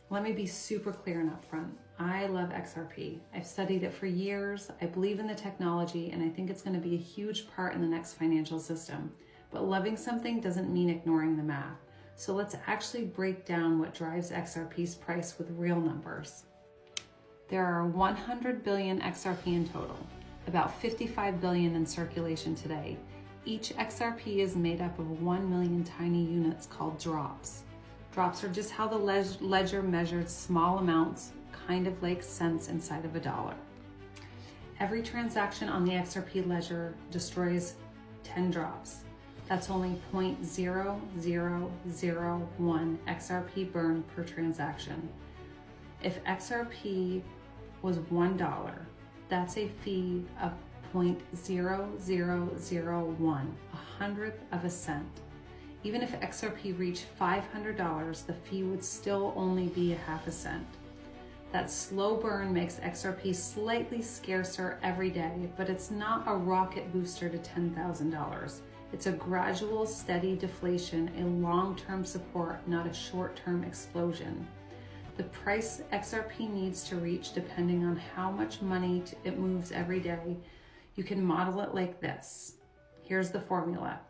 Let me be super clear and upfront. I love XRP. I've studied it for years. I believe in the technology, and I think it's going to be a huge part in the next financial system. But loving something doesn't mean ignoring the math. So let's actually break down what drives XRP's price with real numbers. There are 100 billion XRP in total, about 55 billion in circulation today. Each XRP is made up of 1 million tiny units called drops. Drops are just how the ledger measures small amounts, kind of like cents inside of a dollar. Every transaction on the XRP ledger destroys 10 drops. That's only 0.0001 XRP burn per transaction. If XRP was $1, that's a fee of 0.0001, a hundredth of a cent. Even if XRP reached $500, the fee would still only be a half a cent. That slow burn makes XRP slightly scarcer every day, but it's not a rocket booster to $10,000. It's a gradual, steady deflation, a long-term support, not a short-term explosion. The price XRP needs to reach, depending on how much money it moves every day, you can model it like this. Here's the formula.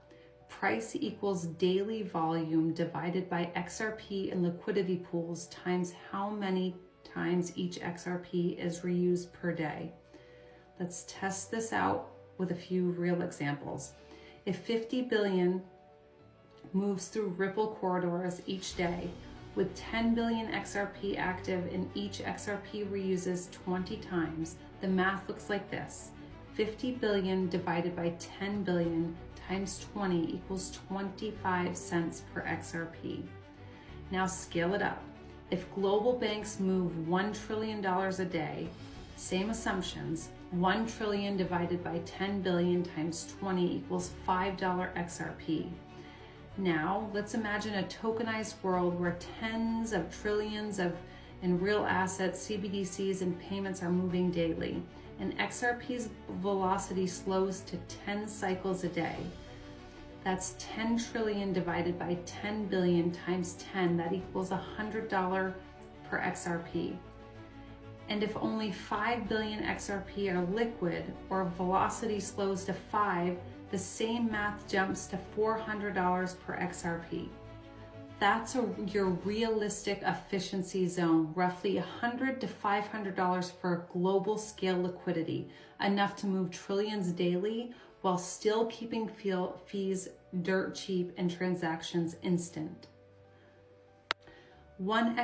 Price equals daily volume divided by XRP in liquidity pools times how many times each XRP is reused per day. Let's test this out with a few real examples. If 50 billion moves through Ripple corridors each day, with 10 billion XRP active and each XRP reuses 20 times, the math looks like this. 50 billion divided by 10 billion times 20 equals 25 cents per XRP. Now scale it up. If global banks move $1 trillion a day, same assumptions, 1 trillion divided by 10 billion times 20 equals $5 XRP. Now let's imagine a tokenized world where tens of trillions in real assets, CBDCs, and payments are moving daily, and XRP's velocity slows to 10 cycles a day. That's 10 trillion divided by 10 billion times 10. That equals $100 per XRP. And if only 5 billion XRP are liquid, or velocity slows to 5, the same math jumps to $400 per XRP. That's your realistic efficiency zone, roughly $100 to $500 for global scale liquidity, enough to move trillions daily while still keeping fees dirt cheap and transactions instant. One